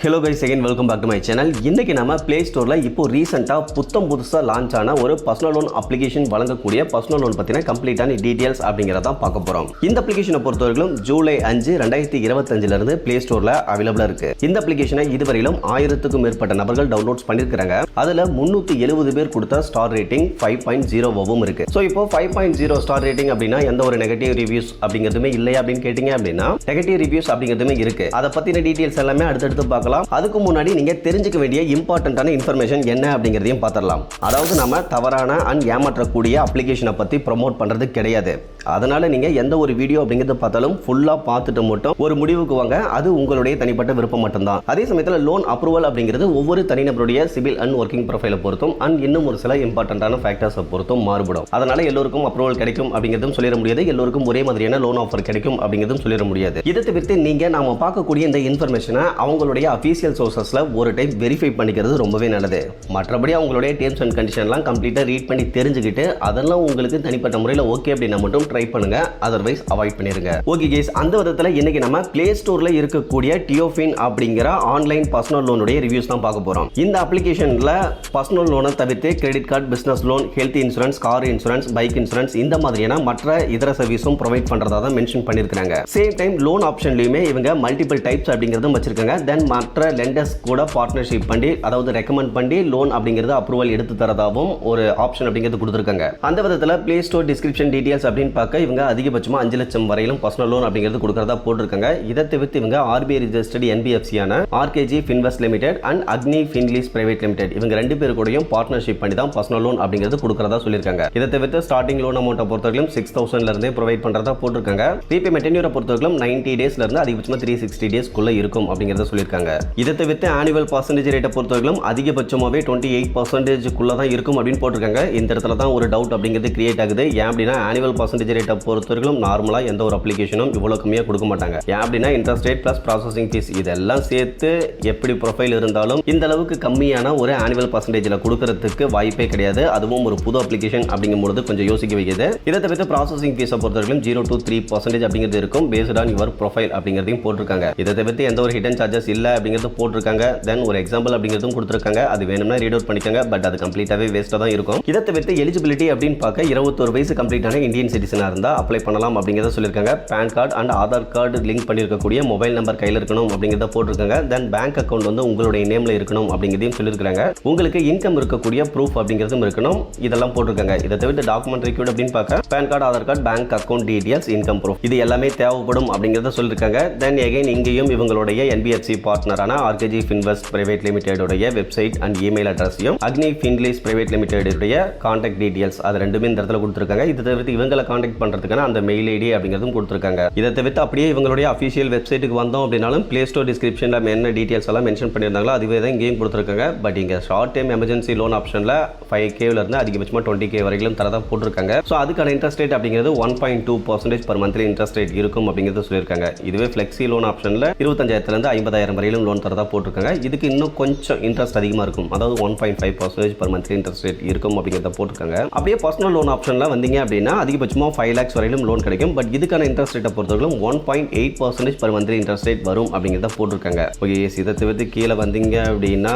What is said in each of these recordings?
Hello guys, again welcome back to my channel. இன்னைக்கு நம்ம play ஸ்டோரில் இப்போ ரீசெண்டாக புதுசாக லான்ச் ஆன ஒரு பர்சனல் லோன் அப்ளிகேஷன் வழங்கக்கூடிய பர்சனல் லோன் பற்றின கம்ப்ளீட்டான டீட்டெயில்ஸ் அப்படிங்கிறத பார்க்க போகிறோம். இந்த அப்ளிகேஷனை பொறுத்தவரைக்கும் ஜூலை 5, 2025 பிளே ஸ்டோரில் அவைலபிளாக இருக்கு. இந்த அப்ளிகேஷனை இதுவரையிலும் 1000க்கும் மேற்பட்ட நபர்கள் டவுன்லோட்ஸ் பண்ணியிருக்காங்க. அதில் 370 பேர் கொடுத்த ஸ்டார் ரேட்டிங் 5.0 இருக்கு. ஸோ இப்போ 5.0 ஸ்டார் ரேட்டிங் அப்படின்னா எந்த ஒரு நெகட்டிவ் ரிவ்யூஸ் அப்படிங்கிறதுமே இல்லையா அப்படின்னு கேட்டீங்க அப்படின்னா நெகட்டிவ் ரிவ்யூஸ் அப்படிங்கிறதுமே இருக்கு. அதை பற்றின டீட்டெயில்ஸ் எல்லாமே அடுத்தடுத்து பார்க்கலாம். அதுக்கு முன்னாடி நீங்க தெரிஞ்சுக்க வேண்டிய இம்பார்ட்டன்டான இன்ஃபர்மேஷன் என்ன அப்படிங்கிறதையும் பார்த்துடலாம். அதாவது நம்ம தவறான அண்ட் ஏமாற்றக்கூடிய அப்ளிகேஷனை பற்றி ப்ரமோட் பண்றது கிடையாது. அதனால நீங்க எந்த ஒரு வீடியோ அப்படிங்கிறத பார்த்தாலும் ஃபுல்லா பார்த்துட்டு மட்டும் ஒரு முடிவுக்கு வாங்க. அது உங்களுடைய தனிப்பட்ட விருப்பம் மட்டும்தான். அதே சமயத்தில் லோன் அப்ரூவல் அப்படிங்கிறது ஒவ்வொரு தனிநபருடைய சிவில் அண்ட் ஒர்க்கிங் ப்ரொஃபைலை பொறுத்தும் அண்ட் இன்னும் ஒரு சில இம்பார்ட்டன்டான ஃபேக்டர்ஸை பொறுத்தும் மாறுபடும். அதனால எல்லோருக்கும் அப்ரூவல் கிடைக்கும் அப்படிங்கிறதும் சொல்லிட முடியாது. எல்லோருக்கும் ஒரே மாதிரியான லோன் ஆஃபர் கிடைக்கும் அப்படிங்கிறதும் சொல்லிட முடியாது. இதை தவிர்த்து நீங்க நாம பார்க்கக்கூடிய இந்த இன்ஃபர்மேஷனை அவங்களுடைய அஃபீஷியல் சோர்சஸ்ல ஒரு டைம் வெரிஃபை பண்ணிக்கிறது ரொம்பவே நல்லது. மற்றபடி அவங்களுடைய டேர்ம்ஸ் அண்ட் கண்டிஷன்லாம் கம்ப்ளீட்டா ரீட் பண்ணி தெரிஞ்சுக்கிட்டு அதெல்லாம் உங்களுக்கு தனிப்பட்ட முறையில் ஓகே அப்படின்னா மட்டும் ட்ரை பண்ணுங்க. அதர்வைஸ் அவாய்ட் பண்ணிருங்க. ஓகே கேஸ், அந்த விதத்தில் இன்னைக்கு நம்ம பிளே ஸ்டோர்ல இருக்கக்கூடிய டியோஃபின் அப்படிங்கிற ஆன்லைன் பர்சனல் லோனுடைய ரிவ்யூஸ் தான் பார்க்க போறோம். இந்த அப்ளிகேஷன்ல பர்சனல் லோனை தவிர்த்து credit card, business loan, health insurance, car insurance, bike insurance இந்த மாதிரியான மற்ற இதர சர்வீஸும் ப்ரொவைட் பண்றதா தான் மென்ஷன் பண்ணிருக்காங்க. சேம் டைம் லோன் ஆப்ஷன்லயுமே இவங்க மல்டிபிள் டைப்ஸ் அப்படிங்கிறதும் வச்சிருக்காங்க. தென் மற்ற லெண்டர்ஸ் கூட பார்ட்னர்ஷிப் பண்ணி அதாவது ரெக்கமெண்ட் பண்ணி லோன் அப்படிங்கிறது அப்ரூவல் எடுத்து தரதாகவும் ஒரு ஆப்ஷன் அப்படிங்கிறது கொடுத்துருக்காங்க. அந்த விதத்தில் பிளே ஸ்டோர் டிஸ்கிரிப்ஷன் டீடைல்ஸ் அப்படின்னு பார்க்க இவங்க அதிகபட்சமாக 5 லட்சம் வரையிலும் பர்சனல் லோன் அப்படிங்கிறது கொடுக்கறதா போட்டிருக்காங்க. இதை தவிர்த்து இவங்க ஆர்பிஐ ரிஜிஸ்டர்ட் என்பிஎஃப்சியான RKG Finvest Limited and Agni Finlease private limited இவங்க 2 பேர் கூடயும் பார்ட்னர்ஷிப் பண்ணி தான் பர்சனல் லோன் அப்படிங்கிறது கொடுக்கறதா சொல்லியிருக்காங்க. இதை தவிர்த்து ஸ்டார்டிங் லோன் அமௌண்ட்டை பொறுத்தவரைக்கும் 6000 இருந்தே ப்ரொவைட் பண்றதா போட்டிருக்காங்க. ரீபேமெண்ட் டென்யூரை பொறுத்தவரைக்கும் 90 டேஸ்ல இருந்து அதிகபட்சமாக 360 டேஸ்க்குள்ள இருக்கும் அப்படிங்கிறத சொல்லியிருக்காங்க. இதை தவிர்த்து ஆனுவல் பர்சன்டேஜ் ரேட்டை பொறுத்தவரைக்கும் அதிகபட்சமாகவே 28% தான் இருக்கும் அப்படின்னு போட்டிருக்காங்க. இந்த இடத்துல தான் ஒரு டவுட் அப்படிங்கிறது கிரியேட் ஆகுது. ஏன் அப்படின்னா ஆனுவல் பர்சன்டேஜ் ரேட்டை பொறுத்தவரைக்கும் நார்மலாக எந்த ஒரு அப்ளிகேஷனும் இவ்வளோ கம்மியாக கொடுக்க மாட்டாங்க. ஏன் அப்படின்னா interest rate plus processing fees இதெல்லாம் சேர்த்து எப்படி ப்ரொஃபைல் இருந்தாலும் இந்த அளவுக்கு கம்மியான ஒரு ஆனுவல் பர்சன்டேஜில் கொடுக்கறதுக்கு வாய்ப்பே கிடையாது. அதுவும் ஒரு புது அப்ளிகேஷன் அப்படிங்கும்போது கொஞ்சம் யோசிக்க வைக்குது. இதை தவிர்த்து ப்ராசஸிங் ஃபீஸை பொறுத்தவரைக்கும் 0 to 3% அப்படிங்கிறது இருக்கும் பேஸ்ட் ஆன் யுவர் ப்ரொஃபைல் அப்படிங்கிறதையும் போட்டிருக்காங்க. இதை தவிர்த்து எந்த ஒரு ஹிடன் சார்ஜஸ் இல்லை அப்படிங்கிறது போட்டிருக்காங்க. தென் ஒரு எக்ஸாம்பிள் அப்படிங்கிறதும் கொடுத்துருக்காங்க. அது வேணும்னா ரீட் அவுட் பண்ணிக்கோங்க. பட் அது கம்ப்ளீட்டாகவே வேஸ்ட்டாக தான் இருக்கும். இதை தவிர்த்து எலிஜிபிலிட்டி அப்படின்னு பார்க்க 21 வயசு கம்ப்ளீட்டான இந்தியன் சிட்டிசனாக இருந்தால் அப்ளை பண்ணலாம் அப்படிங்கிறத சொல்லியிருக்காங்க. PAN card and Aadhaar card link பண்ணியிருக்கக்கூடிய மொபைல் நம்பர் கையில் இருக்கணும் அப்படிங்கிறத போட்டிருக்காங்க. தென் பேங்க் அக்கௌண்ட் வந்து உங்களுடைய நேமில் இருக்கணும் அப்படிங்கிறதையும் சொல்லியிருக்காங்க. உங்களுக்கு இன்கம் இருக்கக்கூடிய ப்ரூஃப் அப்படிங்கிறதும் இருக்கணும். இதெல்லாம் போட்டிருக்காங்க. இதை தவிர்த்து டாக்குமெண்ட் ரிக்யூட் அப்படின்னு பார்க்க PAN card, Aadhaar card, bank account details, income proof இது எல்லாமே தேவைப்படும் அப்படிங்கிறத சொல்லியிருக்காங்க. தென் எகைன் இங்கேயும் இவங்களுடைய என்பிஎஃப்சி பார்ட்னரான ஆர்கேஜி ஃபின்வெஸ்ட் பிரைவேட் லிமிடெடுடைய வெப்சைட் அண்ட் இமெயில் அட்ரஸையும் அக்னி ஃபின்லீஸ் பிரைவேட் லிமிடெடுடைய கான்டாக்ட் டீடைல்ஸ் அது ரெண்டுமே இந்த இடத்துல கொடுத்துருக்காங்க. இதை தவிர்த்து இவங்களை கான்டாக்ட் பண்றதுக்கான அந்த மெயில் ஐடி அப்படிங்கிறதும் கொடுத்துருக்காங்க. இதை தவிர்த்து அப்படியே இவங்களுடைய அஃபிஷியல் வெப்சைட்டுக்கு வந்தோம் அப்படின்னாலும் பிளே ஸ்டோர் டிஸ்கிரிப்ஷனில் என்ன டீடைல்ஸ் எல்லாம் மென்ஷன் பண்ணியிருந்தாங்களோ அதுவே தான் இங்கேயும் கொடுத்துருக்காங்க. பட் இங்கே ஷார்ட் டைம் எமர்ஜென்சி லோன் ஆப்ஷனில் 5K இருந்து அதிகபட்சமாக 20K வரைக்கும் தரதான் போட்டிருக்காங்க. ஸோ அதுக்கான இன்ட்ரெஸ்ட் ரேட் அப்படிங்கிறது 1.2% per monthly இன்ட்ரெஸ்ட் ரேட் இருக்கும் அப்படிங்கிறது சொல்லியிருக்காங்க. இதுவே ஃபிளெக்ஸி லோன் ஆப்ஷனில் 25,000 50,000 வரையிலும் லோன் தரதா போட்டிருக்காங்க. இதுக்கு இன்னும் கொஞ்சம் இன்ட்ரெஸ்ட் அதிகமாக இருக்கும். அதாவது 1.5% per monthly இன்ட்ரெஸ்ட் ரேட் இருக்கும் அப்படிங்கிறத போட்டிருக்காங்க. அப்படியே பர்சனல் லோன் ஆப்ஷனில் வந்தீங்க அப்படின்னா அதிகபட்சமாக 5 lakhs வரையிலும் லோன் கிடைக்கும். பட் இதுக்கான இன்ட்ரெஸ்ட் ரேட்டை பொறுத்தவரைக்கும் 1.8% per monthly இன்ட்ரெஸ்ட் ரேட் வரும் அப்படிங்கிறத போட்டிருக்காங்க. ஓகே, இதை தவிர்த்து கீழே வந்தீங்க அப்படின்னா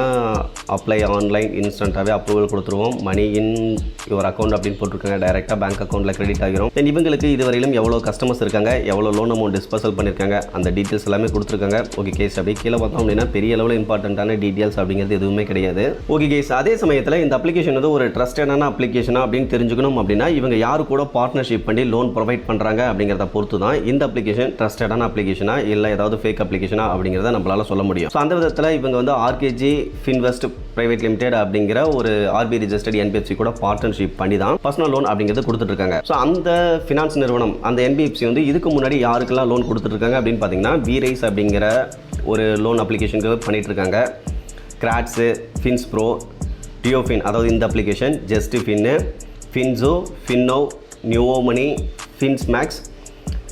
அப்ளை ஆன்லைன் இன்ஸ்டன்ட்டாகவே அப்ரூவல் கொடுத்துருவோம். மணி இன் யுவர் அக்கௌண்ட் அப்படின்னு போட்டிருக்காங்க. டைரெக்டாக பேங்க் அக்கௌண்ட்டில் கிரெடிட் ஆகிரும். தென் இவங்களுக்கு இதுவரையிலும் எவ்வளோ கஸ்டமர்ஸ் இருக்காங்க, எவ்வளோ லோன் அமௌண்ட் டிஸ்பர்சல் பண்ணியிருக்காங்க அந்த டீட்டெயில்ஸ் எல்லாமே கொடுத்துருக்காங்க. ஓகே கேஸ், அப்படியே கீழே பார்த்தோம் அப்படின்னா பெரிய அளவில் இம்பார்ட்டன்ட்டான டீட்டெயில்ஸ் அப்படிங்கிறது எதுவுமே கிடையாது. ஓகே கேஸ், அதே சமயத்தில் இந்த அப்ளிகேஷன் வந்து ஒரு ட்ரஸ்டடான அப்ளிகேஷனா அப்படின்னு தெரிஞ்சுக்கணும் அப்படின்னா இவங்க யாரு கூட பார்ட்னர்ஷிப் பண்ணி லோன் ப்ரொவைட் பண்ணுறாங்க அப்படிங்கிறத பொறுத்து தான் இந்த அப்ளிகேஷன் ட்ரஸ்டடான அப்ளிகேஷனா இல்லை ஏதாவது ஃபேக் அப்ளிகேஷனா அப்படிங்கிறத நம்மளால சொல்ல முடியும். ஸோ அந்த விதத்தில் இவங்க வந்து ஆர்கேஜி ஃபின்வெஸ்ட் பிரைவேட் லிமிடெட் அப்படிங்கிற ஒரு ஆர்பிஐ ரிஜிஸ்டர்ட் என்பிஎஃப்சி கூட பார்ட்னர்ஷிப் பண்ணி தான் பர்சனல் லோன் அப்படிங்கிறது கொடுத்துட்டு இருக்காங்க. ஸோ அந்த ஃபினான்ஸ் நிறுவனம் அந்த என்பிஎஃப்சி வந்து இதுக்கு முன்னாடி யாருக்கெல்லாம் லோன் கொடுத்துட்டு இருக்காங்க அப்படின்னு பார்த்தீங்கன்னா வீரைஸ் அப்படிங்கிற ஒரு லோன் அப்ளிகேஷனுக்கு பண்ணிட்டு இருக்காங்க. கிராட்ஸு, ஃபின்ஸ் ப்ரோ, டியோஃபின் அதாவது இந்த அப்ளிகேஷன், ஜஸ்ட் ஃபின்னு, ஃபின்ஸோ, ஃபின்னோ, நியூவோ மணி, ஃபின்ஸ் மேக்ஸ்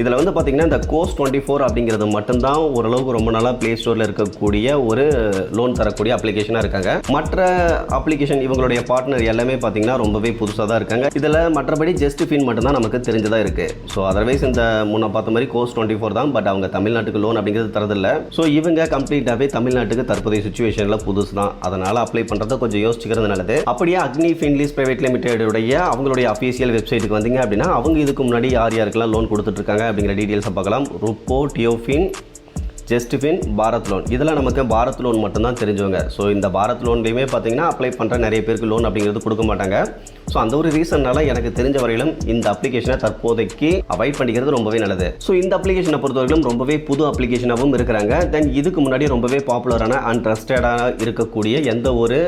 இதில் வந்து பார்த்தீங்கன்னா இந்த கோர்ஸ் 24 அப்படிங்கிறது மட்டும்தான் ஓரளவுக்கு ரொம்ப நாளாக ப்ளே ஸ்டோரில் இருக்கக்கூடிய ஒரு லோன் தரக்கூடிய அப்ளிகேஷனாக இருக்காங்க. மற்ற அப்ளிகேஷன் இவங்களுடைய பார்ட்னர் எல்லாமே பார்த்தீங்கன்னா ரொம்பவே புதுசாக தான் இருக்காங்க. இதில் மற்றபடி ஜஸ்ட் ஃபின் மட்டும்தான் நமக்கு தெரிஞ்சதாக இருக்குது. ஸோ அதர்வைஸ் இந்த முன்ன பார்த்த மாதிரி கோர்ஸ் 24 தான், பட் அவங்க தமிழ்நாட்டுக்கு லோன் அப்படிங்கிறது தரதில்லை. ஸோ இவங்க கம்ப்ளீட்டாகவே தமிழ்நாட்டுக்கு தற்போதைய சுச்சுவேஷனில் புதுசு தான், அதனால் அப்ளை பண்ணுறதை கொஞ்சம் யோசிச்சுக்கிறது நல்லது. அப்படியே அக்னி ஃபின்லீஸ் பிரைவேட் லிமிடெடுடைய அவங்களுடைய அஃபீஷியல் வெப்சைட்டுக்கு வந்தீங்க அப்படின்னா அவங்க இதுக்கு முன்னாடி யாருக்கெல்லாம் லோன் கொடுத்துட்ருக்காங்க அப்படிங்கிற டீட்டெயில்ஸை பார்க்கலாம். ருப்போ, டியோஃபின், ஜஸ்ட்ஃபின், பாரத் லோன், இதெல்லாம் நமக்கு பாரத் லோன் மட்டும்தான் தெரிஞ்சவங்க. ஸோ இந்த பாரத் லோன்லேயுமே பார்த்தீங்கன்னா அப்ளை பண்ணுற நிறைய பேருக்கு லோன் அப்படிங்கிறது கொடுக்க மாட்டாங்க. ஸோ அந்த ஒரு ரீசன்னால எனக்கு தெரிஞ்ச வரையிலும் இந்த அப்ளிகேஷனை தற்போதைக்கு அவாய்ட் பண்ணிக்கிறது ரொம்பவே நல்லது. ஸோ இந்த அப்ளிகேஷனை பொறுத்தவரைக்கும் ரொம்பவே புது அப்ளிகேஷனாகவும் இருக்கிறாங்க. தென் இதுக்கு முன்னாடி ரொம்பவே பாப்புலரான அண்ட் ட்ரஸ்டடாக இருக்கக்கூடிய எந்த ஒரு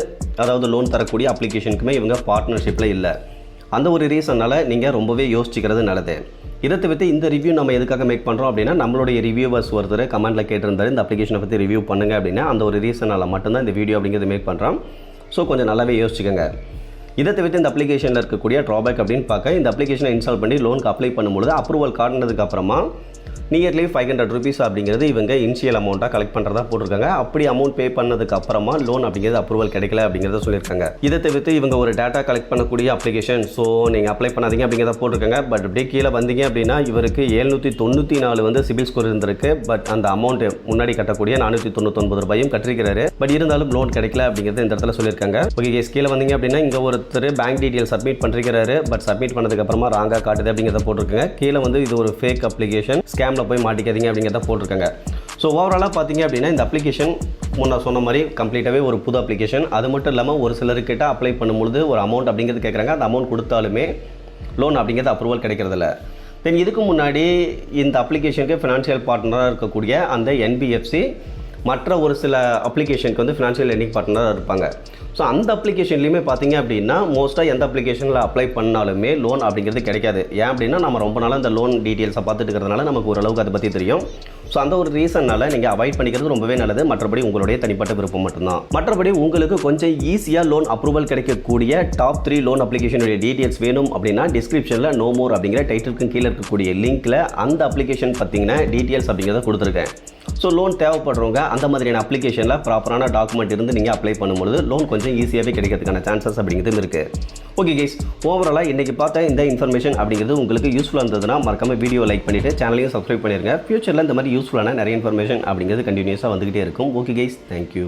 அதாவது லோன் தரக்கூடிய அப்ளிகேஷனுக்குமே இவங்க பார்ட்னர்ஷிப்பில் இல்லை. அந்த ஒரு ரீசன்னால் நீங்கள் ரொம்பவே யோசிச்சுக்கிறது நல்லது. இதை தவிர்த்து இந்த ரிவ்யூ நம்ம எதுக்காக மேக் பண்ணுறோம் அப்படின்னா, நம்மளுடைய ரிவ்யூவர்ஸ் ஒருத்தர் கமெண்ட்டில் கேட்டிருந்தாரு இந்த அப்ளிகேஷனை பற்றி ரிவ்யூ பண்ணுங்கள் அப்படின்னா, அந்த ஒரு ரீசனால் மட்டும்தான் இந்த வீடியோ அப்படிங்கிறது மேக் பண்ணுறோம். ஸோ கொஞ்சம் நல்லாவே யோசிச்சுக்கோங்க. இதை தவிர்த்து இந்த அப்ளிகேஷனில் இருக்கக்கூடிய ட்ராபேக் அப்படின்னு பார்க்க, இந்த அப்ளிகேஷனை இன்ஸ்டால் பண்ணி லோனுக்கு அப்ளை பண்ணும்பொழுது அப்ரூவல் காட்டினதுக்கு அப்புறமா நியர்லி 500 rupees அப்படிங்கிறது இவங்க இனிஷியல் அமௌண்ட்டாக கலெக்ட் பண்ணுறதா போட்டிருக்காங்க. அப்படி அமௌண்ட் பே பண்ணதுக்கு அப்புறமா லோன் அப்படிங்கிறது அப்ரூவல் கிடைக்கல அப்படிங்கிறத சொல்லியிருக்காங்க. இதை தவிர்த்து இவங்க ஒரு டேட்டா கலெக்ட் பண்ணக்கூடிய அப்ளிகேஷன், ஸோ நீங்கள் அப்ளை பண்ணாதீங்க அப்படிங்கிறத போட்டிருக்காங்க. பட் அப்படியே கீழே வந்தீங்க அப்படின்னா இவருக்கு 794 வந்து சிபில் ஸ்கோர் இருந்திருக்கு. பட் அந்த அமௌண்ட் முன்னாடி கட்டக்கூடிய 499 ரூபாயும் கட்டிருக்கிறாரு. பட் இருந்தாலும் லோன் கிடைக்கல அப்படிங்கிறது இந்த இடத்துல சொல்லியிருக்காங்க. ஓகே கேஸ், கீழே வந்தீங்க அப்படின்னா இங்கே ஒருத்தர் பேங்க் டீட்டெயில் சப்மிட் பண்ணிருக்கிறாரு. பட் சப்மிட் பண்ணதுக்கு அப்புறமா ராங்காக காட்டுது அப்படிங்கிறத போட்டிருக்காங்க. கீழே வந்து இது ஒரு ஃபேக் அப்ளிகேஷன், ஸ்கேமில் போய் மாட்டிக்காதீங்க அப்படிங்கிறத போட்டிருக்காங்க. ஸோ ஓவராலாக பார்த்தீங்க அப்படின்னா இந்த அப்ளிகேஷன் முன்ன சொன்ன மாதிரி கம்ப்ளீட்டாகவே ஒரு புது அப்ளிகேஷன். அது மட்டும் இல்லாமல் ஒரு சிலர்கிட்ட அப்ளை பண்ணும்பொழுது ஒரு அமௌண்ட் அப்படிங்கிறது கேட்குறாங்க. அந்த அமௌண்ட் கொடுத்தாலுமே லோன் அப்படிங்கிறது அப்ரூவல் கிடைக்கிறதில்ல. தென் இதுக்கு முன்னாடி இந்த அப்ளிகேஷனுக்கு ஃபினான்ஷியல் பார்ட்னராக இருக்கக்கூடிய அந்த என்பிஎஃப்சி மற்ற ஒரு சில அப்ளிகேஷனுக்கு வந்து ஃபினான்ஷியல் லெண்டிங் பார்ட்னராக இருப்பாங்க. ஸோ அந்த அப்ளிகேஷன்லையுமே பார்த்தீங்க அப்படின்னா மோஸ்ட்டாக எந்த அப்ளிகேஷனில் அப்ளை பண்ணாலுமே லோன் அப்படிங்கிறது கிடைக்காது. ஏன் அப்படின்னா நம்ம ரொம்ப நாளாக இந்த லோன் டீட்டெயில்ஸை பார்த்துட்டு இருக்கிறதுனால நமக்கு ஓரளவுக்கு அதை பற்றி தெரியும். ஸோ அந்த ஒரு ரீசன்னால் நீங்கள் அவாய்ட் பண்ணிக்கிறது ரொம்பவே நல்லது. மற்றபடி உங்களுடைய தனிப்பட்ட விருப்பம் மட்டும்தான். மற்றபடி உங்களுக்கு கொஞ்சம் ஈஸியாக லோன் அப்ரூவல் கிடைக்கக்கூடிய டாப் 3 லோன் அப்ளிகேஷனுடைய டீட்டெயில்ஸ் வேணும் அப்படின்னா டிஸ்கிரிப்ஷனில் நோ மோர் அப்படிங்கிற டைட்டிலுக்கு கீழே இருக்கக்கூடிய லிங்க்கில் அந்த அப்ளிகேஷன் பார்த்தீங்கன்னா டீட்டெயில்ஸ் அப்படிங்கிறத கொடுத்துருக்கேன். ஸோ லோன் தேவைப்படுறவங்க அந்த மாதிரியான அப்ளிகேஷனில் ப்ராப்பரான டாக்குமெண்ட் இருந்து நீங்கள் அப்ளை பண்ணும்போது லோன் கொஞ்சம் ஈஸியாகவே கிடைக்கிறதுக்கான சான்சஸ் அப்படிங்கிறதும் இருக்குது. ஓகே கைஸ், ஓவராலாக இன்றைக்கி பார்த்த இந்த இன்ஃபர்மேஷன் அப்படிங்கிறது உங்களுக்கு யூஸ்ஃபுல்லாக இருந்ததுன்னா மறக்காம வீடியோ லைக் பண்ணிவிட்டு சேனலையும் சப்ஸ்கிரைப் பண்ணிடுங்க. ஃபியூச்சரில் இந்த மாதிரி யூஸ்ஃபுல்லான நிறைய இன்ஃபர்மேஷன் அப்படிங்கிறது கண்டினியூஸாக வந்துகிட்டே இருக்கும். Okay guys, thank you.